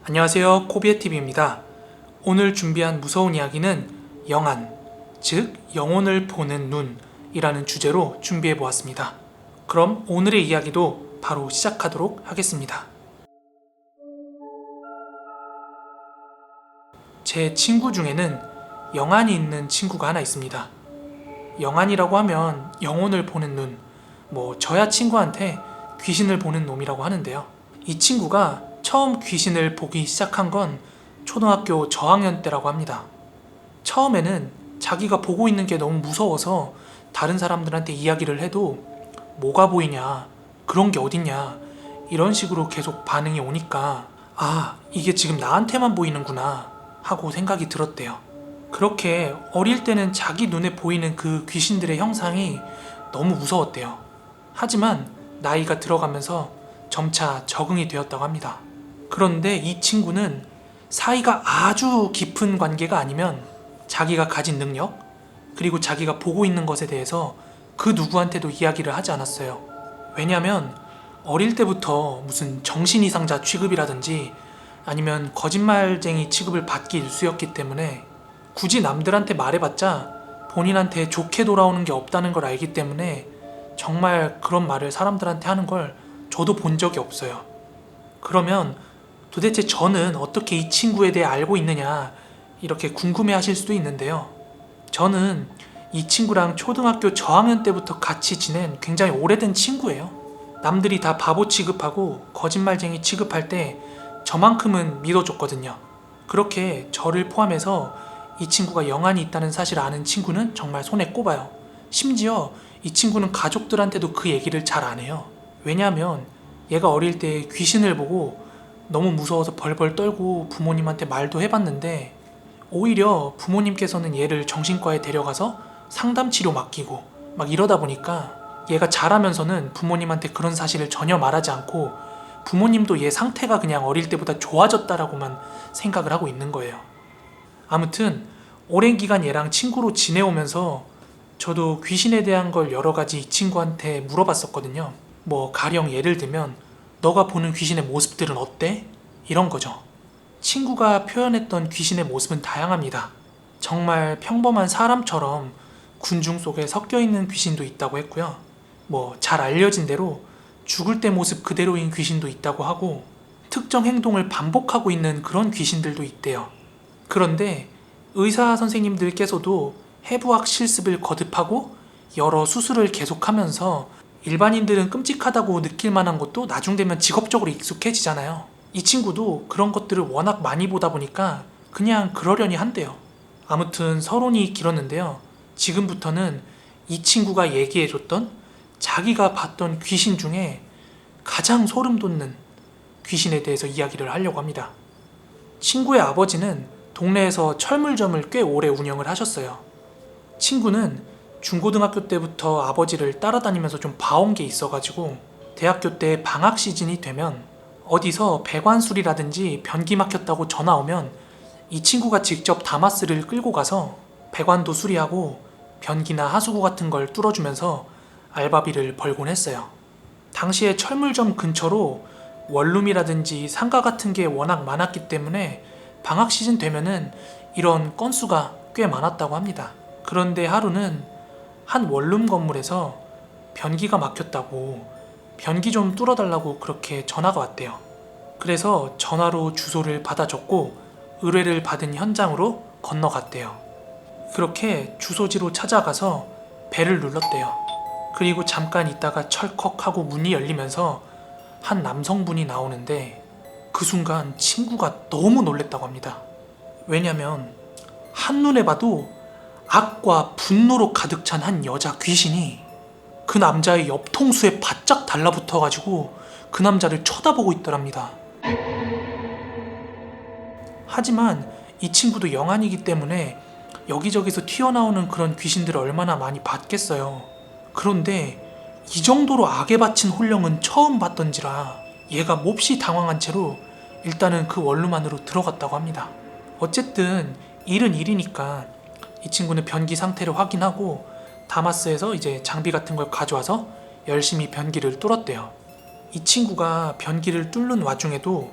안녕하세요, 코비에TV입니다. 오늘 준비한 무서운 이야기는 영안, 즉 영혼을 보는 눈이라는 주제로 준비해 보았습니다. 그럼 오늘의 이야기도 바로 시작하도록 하겠습니다. 제 친구 중에는 영안이 있는 친구가 하나 있습니다. 영안이라고 하면 영혼을 보는 눈, 저야 친구한테 귀신을 보는 놈이라고 하는데요. 이 친구가 처음 귀신을 보기 시작한 건 초등학교 저학년 때라고 합니다. 처음에는 자기가 보고 있는 게 너무 무서워서 다른 사람들한테 이야기를 해도 뭐가 보이냐, 그런 게 어딨냐, 이런 식으로 계속 반응이 오니까 이게 지금 나한테만 보이는구나 하고 생각이 들었대요. 그렇게 어릴 때는 자기 눈에 보이는 그 귀신들의 형상이 너무 무서웠대요. 하지만 나이가 들어가면서 점차 적응이 되었다고 합니다. 그런데 이 친구는 사이가 아주 깊은 관계가 아니면 자기가 가진 능력, 그리고 자기가 보고 있는 것에 대해서 그 누구한테도 이야기를 하지 않았어요. 왜냐면 어릴 때부터 무슨 정신이상자 취급이라든지 아니면 거짓말쟁이 취급을 받기 일쑤였기 때문에 굳이 남들한테 말해봤자 본인한테 좋게 돌아오는 게 없다는 걸 알기 때문에 정말 그런 말을 사람들한테 하는 걸 저도 본 적이 없어요. 그러면 도대체 저는 어떻게 이 친구에 대해 알고 있느냐 이렇게 궁금해 하실 수도 있는데요. 저는 이 친구랑 초등학교 저학년 때부터 같이 지낸 굉장히 오래된 친구예요. 남들이 다 바보 취급하고 거짓말쟁이 취급할 때 저만큼은 믿어줬거든요. 그렇게 저를 포함해서 이 친구가 영안이 있다는 사실을 아는 친구는 정말 손에 꼽아요. 심지어 이 친구는 가족들한테도 그 얘기를 잘 안 해요. 왜냐하면 얘가 어릴 때 귀신을 보고 너무 무서워서 벌벌 떨고 부모님한테 말도 해봤는데 오히려 부모님께서는 얘를 정신과에 데려가서 상담치료 맡기고 막 이러다 보니까 얘가 자라면서는 부모님한테 그런 사실을 전혀 말하지 않고 부모님도 얘 상태가 그냥 어릴 때보다 좋아졌다라고만 생각을 하고 있는 거예요. 아무튼 오랜 기간 얘랑 친구로 지내오면서 저도 귀신에 대한 걸 여러 가지 이 친구한테 물어봤었거든요. 가령 예를 들면 너가 보는 귀신의 모습들은 어때? 이런 거죠. 친구가 표현했던 귀신의 모습은 다양합니다. 정말 평범한 사람처럼 군중 속에 섞여 있는 귀신도 있다고 했고요. 잘 알려진 대로 죽을 때 모습 그대로인 귀신도 있다고 하고 특정 행동을 반복하고 있는 그런 귀신들도 있대요. 그런데 의사 선생님들께서도 해부학 실습을 거듭하고 여러 수술을 계속하면서 일반인들은 끔찍하다고 느낄 만한 것도 나중 되면 직업적으로 익숙해지잖아요. 이 친구도 그런 것들을 워낙 많이 보다 보니까 그냥 그러려니 한대요. 아무튼 서론이 길었는데요. 지금부터는 이 친구가 얘기해줬던 자기가 봤던 귀신 중에 가장 소름 돋는 귀신에 대해서 이야기를 하려고 합니다. 친구의 아버지는 동네에서 철물점을 꽤 오래 운영을 하셨어요. 친구는 중고등학교 때부터 아버지를 따라다니면서 좀 봐온 게 있어가지고 대학교 때 방학 시즌이 되면 어디서 배관술이라든지 변기 막혔다고 전화 오면 이 친구가 직접 다마스를 끌고 가서 배관도 수리하고 변기나 하수구 같은 걸 뚫어주면서 알바비를 벌곤 했어요. 당시에 철물점 근처로 원룸이라든지 상가 같은 게 워낙 많았기 때문에 방학 시즌 되면은 이런 건수가 꽤 많았다고 합니다. 그런데 하루는 한 원룸 건물에서 변기가 막혔다고 변기 좀 뚫어달라고 그렇게 전화가 왔대요. 그래서 전화로 주소를 받아줬고 의뢰를 받은 현장으로 건너갔대요. 그렇게 주소지로 찾아가서 벨을 눌렀대요. 그리고 잠깐 있다가 철컥하고 문이 열리면서 한 남성분이 나오는데 그 순간 친구가 너무 놀랬다고 합니다. 왜냐면 한눈에 봐도 악과 분노로 가득 찬 한 여자 귀신이 그 남자의 옆통수에 바짝 달라붙어가지고 그 남자를 쳐다보고 있더랍니다. 하지만 이 친구도 영안이기 때문에 여기저기서 튀어나오는 그런 귀신들을 얼마나 많이 봤겠어요. 그런데 이 정도로 악에 바친 혼령은 처음 봤던지라 얘가 몹시 당황한 채로 일단은 그 원룸 안으로 들어갔다고 합니다. 어쨌든 일은 일이니까 이 친구는 변기 상태를 확인하고 다마스에서 이제 장비 같은 걸 가져와서 열심히 변기를 뚫었대요. 이 친구가 변기를 뚫는 와중에도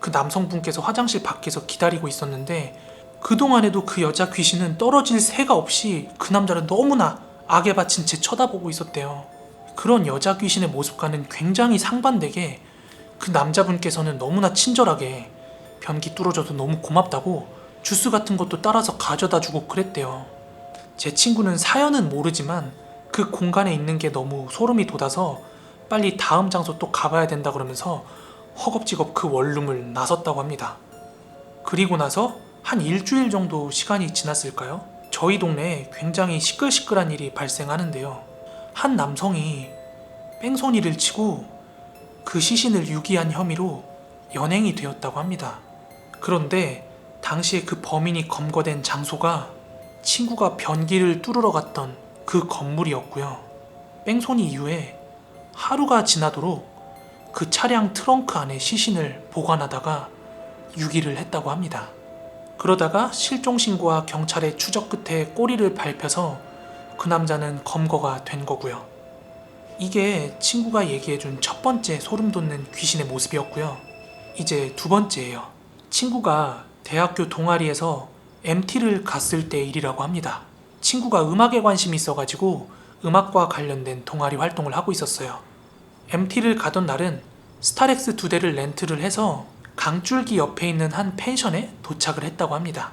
그 남성분께서 화장실 밖에서 기다리고 있었는데 그동안에도 그 여자 귀신은 떨어질 새가 없이 그 남자를 너무나 악에 바친 채 쳐다보고 있었대요. 그런 여자 귀신의 모습과는 굉장히 상반되게 그 남자분께서는 너무나 친절하게 변기 뚫어져도 너무 고맙다고 주스 같은 것도 따라서 가져다 주고 그랬대요. 제 친구는 사연은 모르지만 그 공간에 있는 게 너무 소름이 돋아서 빨리 다음 장소 또 가봐야 된다 그러면서 허겁지겁 그 원룸을 나섰다고 합니다. 그리고 나서 한 일주일 정도 시간이 지났을까요? 저희 동네에 굉장히 시끌시끌한 일이 발생하는데요. 한 남성이 뺑소니를 치고 그 시신을 유기한 혐의로 연행이 되었다고 합니다. 그런데 당시에 그 범인이 검거된 장소가 친구가 변기를 뚫으러 갔던 그 건물이었고요. 뺑소니 이후에 하루가 지나도록 그 차량 트렁크 안에 시신을 보관하다가 유기를 했다고 합니다. 그러다가 실종신고와 경찰의 추적 끝에 꼬리를 밟혀서 그 남자는 검거가 된 거고요. 이게 친구가 얘기해준 첫 번째 소름 돋는 귀신의 모습이었고요. 이제 두 번째예요. 친구가 대학교 동아리에서 MT를 갔을 때 일이라고 합니다. 친구가 음악에 관심이 있어가지고 음악과 관련된 동아리 활동을 하고 있었어요. MT를 가던 날은 스타렉스 2대를 렌트를 해서 강줄기 옆에 있는 한 펜션에 도착을 했다고 합니다.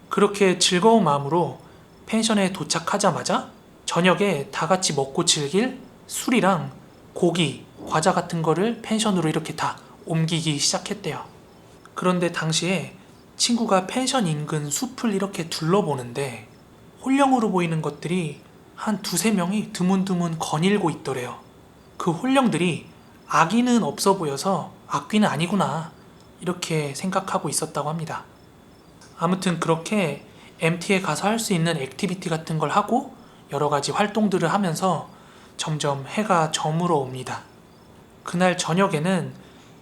그렇게 즐거운 마음으로 펜션에 도착하자마자 저녁에 다 같이 먹고 즐길 술이랑 고기, 과자 같은 거를 펜션으로 이렇게 다 옮기기 시작했대요. 그런데 당시에 친구가 펜션 인근 숲을 이렇게 둘러보는데 홀령으로 보이는 것들이 한 두세 명이 드문드문 거닐고 있더래요. 그 홀령들이 악귀는 없어 보여서 악귀는 아니구나 이렇게 생각하고 있었다고 합니다. 아무튼 그렇게 MT에 가서 할 수 있는 액티비티 같은 걸 하고 여러 가지 활동들을 하면서 점점 해가 저물어 옵니다. 그날 저녁에는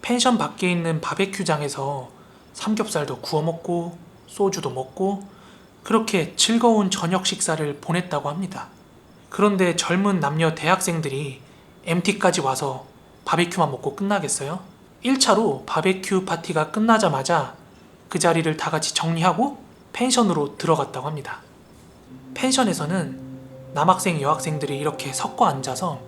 펜션 밖에 있는 바베큐장에서 삼겹살도 구워 먹고 소주도 먹고 그렇게 즐거운 저녁 식사를 보냈다고 합니다. 그런데 젊은 남녀 대학생들이 MT까지 와서 바베큐만 먹고 끝나겠어요? 1차로 바베큐 파티가 끝나자마자 그 자리를 다 같이 정리하고 펜션으로 들어갔다고 합니다. 펜션에서는 남학생, 여학생들이 이렇게 섞어 앉아서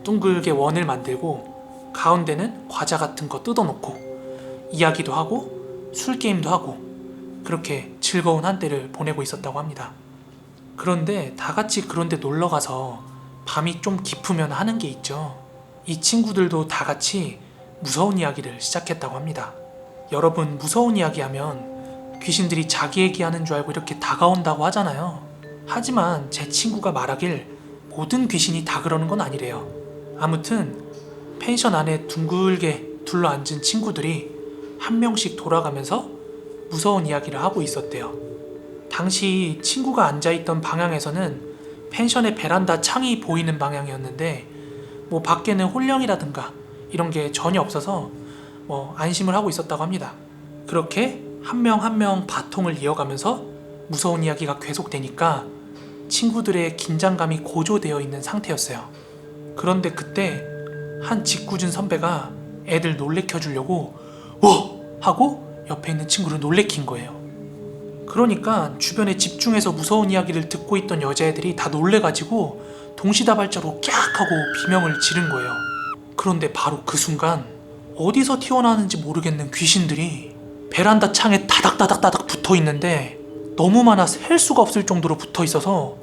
둥글게 원을 만들고 가운데는 과자 같은 거 뜯어놓고 이야기도 하고 술게임도 하고 그렇게 즐거운 한때를 보내고 있었다고 합니다. 그런데 다 같이 그런데 놀러가서 밤이 좀 깊으면 하는 게 있죠. 이 친구들도 다 같이 무서운 이야기를 시작했다고 합니다. 여러분, 무서운 이야기 하면 귀신들이 자기 얘기하는 줄 알고 이렇게 다가온다고 하잖아요. 하지만 제 친구가 말하길 모든 귀신이 다 그러는 건 아니래요. 아무튼 펜션 안에 둥글게 둘러앉은 친구들이 한 명씩 돌아가면서 무서운 이야기를 하고 있었대요. 당시 친구가 앉아있던 방향에서는 펜션의 베란다 창이 보이는 방향이었는데 뭐 밖에는 홀령이라든가 이런 게 전혀 없어서 안심을 하고 있었다고 합니다. 그렇게 한 명 한 명 바통을 이어가면서 무서운 이야기가 계속되니까 친구들의 긴장감이 고조되어 있는 상태였어요. 그런데 그때 한 짓궂은 선배가 애들 놀래켜 주려고 하고 옆에 있는 친구를 놀래킨 거예요. 그러니까 주변에 집중해서 무서운 이야기를 듣고 있던 여자애들이 다 놀래가지고 동시다발자로 깍 하고 비명을 지른 거예요. 그런데 바로 그 순간 어디서 튀어나왔는지 모르겠는 귀신들이 베란다 창에 다닥다닥다닥 붙어 있는데 너무 많아 셀 수가 없을 정도로 붙어 있어서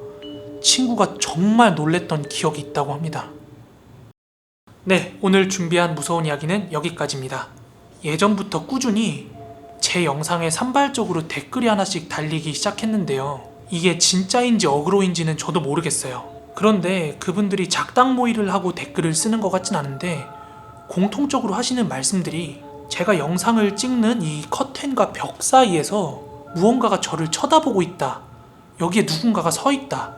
친구가 정말 놀랬던 기억이 있다고 합니다. 네, 오늘 준비한 무서운 이야기는 여기까지입니다. 예전부터 꾸준히 제 영상에 산발적으로 댓글이 하나씩 달리기 시작했는데요. 이게 진짜인지 어그로인지는 저도 모르겠어요. 그런데 그분들이 작당 모의를 하고 댓글을 쓰는 것 같진 않은데 공통적으로 하시는 말씀들이 제가 영상을 찍는 이 커튼과 벽 사이에서 무언가가 저를 쳐다보고 있다, 여기에 누군가가 서 있다,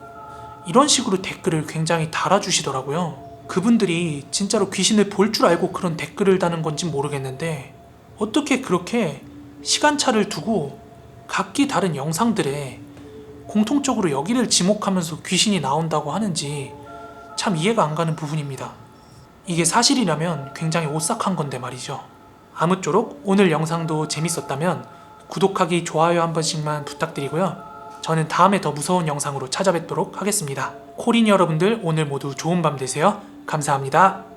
이런 식으로 댓글을 굉장히 달아주시더라고요. 그분들이 진짜로 귀신을 볼 줄 알고 그런 댓글을 다는 건지 모르겠는데 어떻게 그렇게 시간차를 두고 각기 다른 영상들에 공통적으로 여기를 지목하면서 귀신이 나온다고 하는지 참 이해가 안 가는 부분입니다. 이게 사실이라면 굉장히 오싹한 건데 말이죠. 아무쪼록 오늘 영상도 재밌었다면 구독하기, 좋아요 한 번씩만 부탁드리고요. 저는 다음에 더 무서운 영상으로 찾아뵙도록 하겠습니다. 코린 여러분들 오늘 모두 좋은 밤 되세요. 감사합니다.